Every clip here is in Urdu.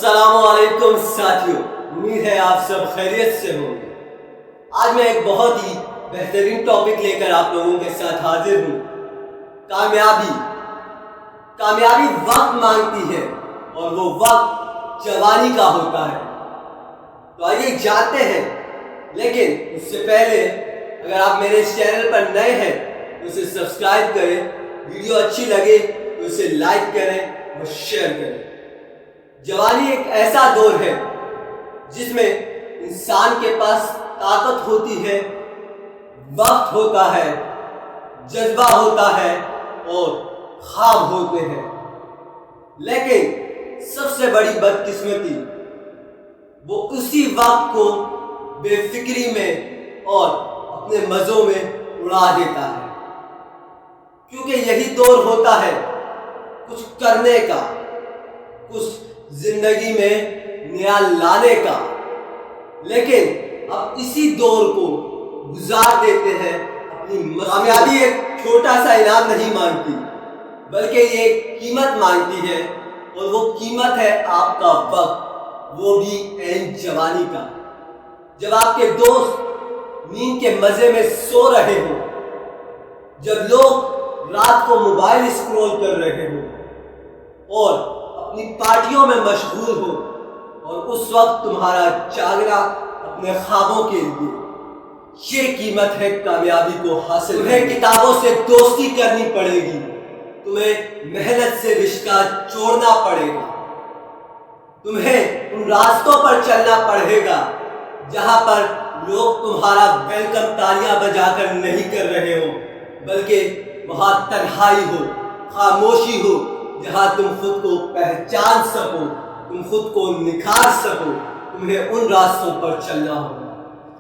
السلام علیکم ساتھیوں، امید ہے آپ سب خیریت سے ہوں گے۔ آج میں ایک بہت ہی بہترین ٹاپک لے کر آپ لوگوں کے ساتھ حاضر ہوں۔ کامیابی وقت مانگتی ہے اور وہ وقت جوانی کا ہوتا ہے۔ تو آئیے جانتے ہیں، لیکن اس سے پہلے اگر آپ میرے اس چینل پر نئے ہیں تو اسے سبسکرائب کریں، ویڈیو اچھی لگے تو اسے لائک کریں اور شیئر کریں۔ جوانی ایک ایسا دور ہے جس میں انسان کے پاس طاقت ہوتی ہے، وقت ہوتا ہے، جذبہ ہوتا ہے اور خواب ہوتے ہیں، لیکن سب سے بڑی بدقسمتی وہ اسی وقت کو بے فکری میں اور اپنے مزوں میں اڑا دیتا ہے، کیونکہ یہی دور ہوتا ہے کچھ کرنے کا، کچھ زندگی میں نیا لانے کا، لیکن اب اسی دور کو گزار دیتے ہیں اپنی کامیابی ایک چھوٹا سا انعام نہیں مانگتی، بلکہ یہ ایک قیمت مانگتی ہے، اور وہ قیمت ہے آپ کا وقت، وہ بھی عین جوانی کا۔ جب آپ کے دوست نیند کے مزے میں سو رہے ہوں، جب لوگ رات کو موبائل اسکرول کر رہے ہوں اور اپنی پارٹیوں میں مشغول ہو، اور اس وقت تمہارا جاگنا اپنے خوابوں کے لیے، یہ قیمت ہے کامیابی کو حاصل۔ تمہیں کتابوں سے دوستی کرنی پڑے گی، تمہیں محنت سے رشتہ جوڑنا پڑے گا، تمہیں ان راستوں پر چلنا پڑے گا جہاں پر لوگ تمہارا ویلکم تالیاں بجا کر نہیں کر رہے ہوں، بلکہ وہاں تنہائی ہو، خاموشی ہو، جہاں تم خود کو پہچان سکو، تم خود کو نکھار سکو۔ تمہیں ان راستوں پر چلنا ہوگا،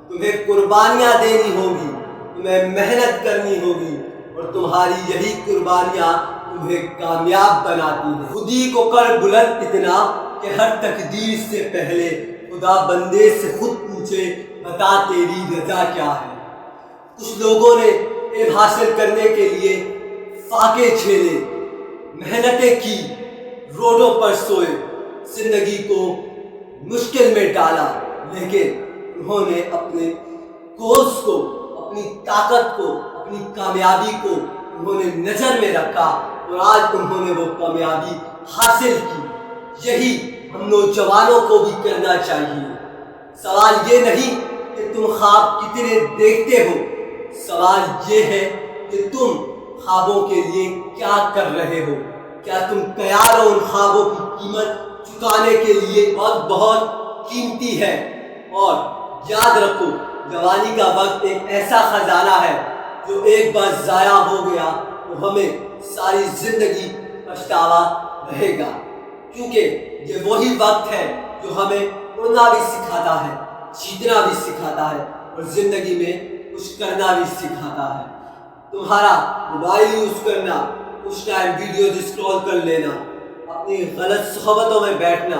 تمہیں قربانیاں دینی ہوگی، تمہیں محنت کرنی ہوگی، اور تمہاری یہی قربانیاں تمہیں کامیاب بناتی ہیں۔ خودی کو کر بلند اتنا کہ ہر تقدیر سے پہلے خدا بندے سے خود پوچھے، بتا تیری رضا کیا ہے۔ کچھ لوگوں نے علم حاصل کرنے کے لیے فاقے جھیلے، محنتیں کی، روڈوں پر سوئے، زندگی کو مشکل میں ڈالا، لیکن انہوں نے اپنے گولز کو، اپنی طاقت کو، اپنی کامیابی کو انہوں نے نظر میں رکھا، اور آج انہوں نے وہ کامیابی حاصل کی۔ یہی ہم نوجوانوں کو بھی کرنا چاہیے۔ سوال یہ نہیں کہ تم خواب کتنے دیکھتے ہو، سوال یہ ہے کہ تم خوابوں کے لیے کیا کر رہے ہو، کیا تم تیار ہو ان خوابوں کی قیمت چکانے کے لیے؟ وقت بہت قیمتی ہے، اور یاد رکھو جوانی کا وقت ایک ایسا خزانہ ہے جو ایک بار ضائع ہو گیا تو ہمیں ساری زندگی پچھتاوا رہے گا، کیونکہ یہ وہی وقت ہے جو ہمیں اڑنا بھی سکھاتا ہے، جیتنا بھی سکھاتا ہے، اور زندگی میں کچھ کرنا بھی سکھاتا ہے۔ تمہارا موبائل یوز کرنا، کچھ ٹائم ویڈیوز اسکرول کر لینا، اپنی غلط صحبتوں میں بیٹھنا،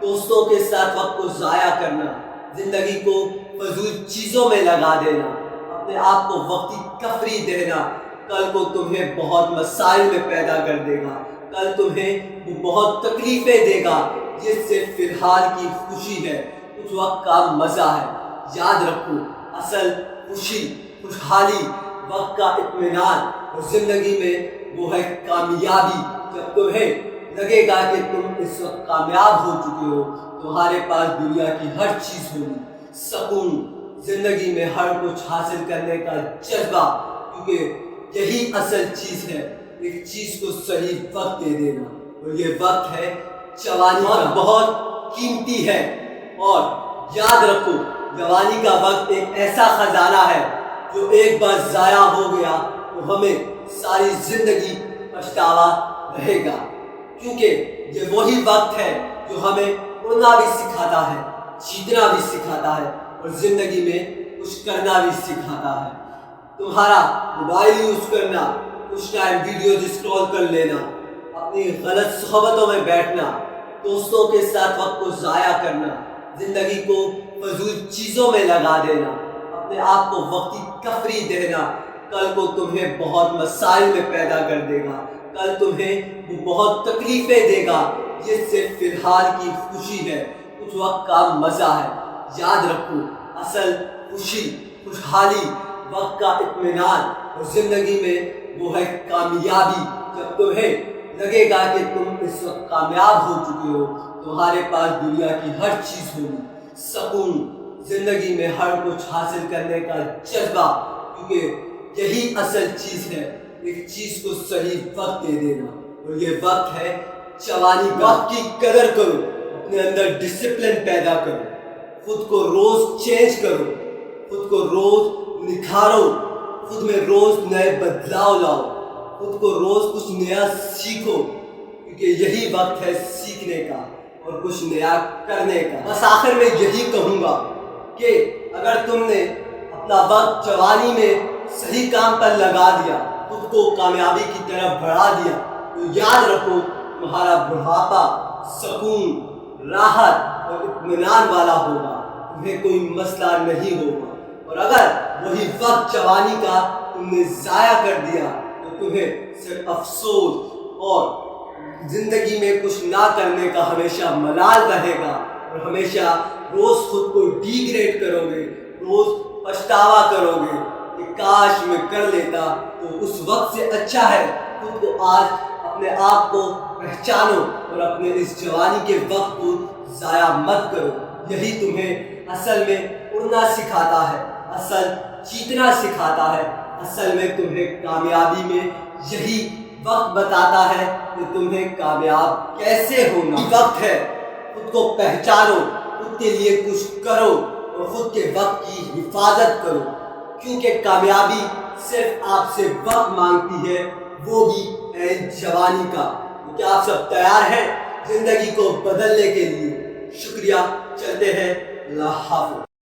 دوستوں کے ساتھ وقت کو ضائع کرنا، زندگی کو فضول چیزوں میں لگا دینا، اپنے آپ کو وقتی تفریح دینا، کل کو تمہیں بہت مسائل میں پیدا کر دے گا، کل تمہیں بہت تکلیفیں دے گا، جس سے فی الحال کی خوشی ہے، کچھ وقت کا مزہ ہے۔ یاد رکھو، اصل خوشی، خوشحالی، وقت کا اطمینان اور زندگی میں وہ ہے کامیابی۔ جب تمہیں لگے گا کہ تم اس وقت کامیاب ہو چکے ہو، تمہارے پاس دنیا کی ہر چیز ہوگی، سکون، زندگی میں ہر کچھ حاصل کرنے کا جذبہ، کیونکہ یہی اصل چیز ہے، ایک چیز کو صحیح وقت دے دینا، اور یہ وقت ہے جوانی کا۔ بہت قیمتی ہے، اور یاد رکھو جوانی کا وقت ایک ایسا خزانہ ہے جو ایک بار ضائع ہو گیا تو ہمیں ساری زندگی پچھتاوا رہے گا، کیونکہ یہ وہی وقت ہے جو ہمیں اڑنا بھی سکھاتا ہے، جیتنا بھی سکھاتا ہے، اور زندگی میں کچھ کرنا بھی سکھاتا ہے۔ تمہارا موبائل یوز کرنا، کچھ ٹائم ویڈیوز اسکرول کر لینا، اپنی غلط صحبتوں میں بیٹھنا، دوستوں کے ساتھ وقت کو ضائع کرنا، زندگی کو فضول چیزوں میں لگا دینا، اپنے آپ کو وقتی تفریح دینا، کل کو تمہیں بہت مسائل میں پیدا کر دے گا، کل تمہیں بہت تکلیفیں دے گا، یہ صرف فی الحال کی خوشی ہے، کچھ وقت کا مزہ ہے۔ یاد رکھو، اصل خوشی، خوشحالی، وقت کا اطمینان اور زندگی میں وہ ہے کامیابی۔ جب تمہیں لگے گا کہ تم اس وقت کامیاب ہو چکے ہو، تمہارے پاس دنیا کی ہر چیز ہوگی، سکون، زندگی میں ہر کچھ حاصل کرنے کا جذبہ، کیونکہ یہی اصل چیز ہے، ایک چیز کو صحیح وقت دے دینا، اور یہ وقت ہے جوانی۔ وقت کی قدر کرو، اپنے اندر ڈسپلن پیدا کرو، خود کو روز چینج کرو، خود کو روز نکھارو، خود میں روز نئے بدلاؤ لاؤ، خود کو روز کچھ نیا سیکھو، کیونکہ یہی وقت ہے سیکھنے کا اور کچھ نیا کرنے کا۔ بس آخر میں یہی کہوں گا کہ اگر تم نے اپنا وقت جوانی میں صحیح کام پر لگا دیا، خود کو کامیابی کی طرف بڑھا دیا، تو یاد رکھو تمہارا بڑھاپا سکون، راحت اور اطمینان والا ہوگا، تمہیں کوئی مسئلہ نہیں ہوگا۔ اور اگر وہی وقت جوانی کا تم نے ضائع کر دیا تو تمہیں صرف افسوس اور زندگی میں کچھ نہ کرنے کا ہمیشہ ملال رہے گا، اور ہمیشہ روز خود کو ڈیگریڈ کرو گے، روز پچھتاوا کرو گے کہ کاش میں کر لیتا۔ تو اس وقت سے اچھا ہے خود کو آج اپنے آپ کو پہچانو اور اپنے اس جوانی کے وقت کو ضائع مت کرو۔ یہی تمہیں اصل میں اڑنا سکھاتا ہے، اصل جیتنا سکھاتا ہے، اصل میں تمہیں کامیابی میں یہی وقت بتاتا ہے کہ تمہیں کامیاب کیسے ہونا۔ وقت ہے، خود کو پہچانو، خود کے لیے کچھ کرو اور خود کے وقت کی حفاظت کرو، کیونکہ کامیابی صرف آپ سے وقت مانگتی ہے، وہ بھی عین جوانی کا۔ کیا آپ سب تیار ہیں زندگی کو بدلنے کے لیے؟ شکریہ، چلتے ہیں، اللہ حافظ۔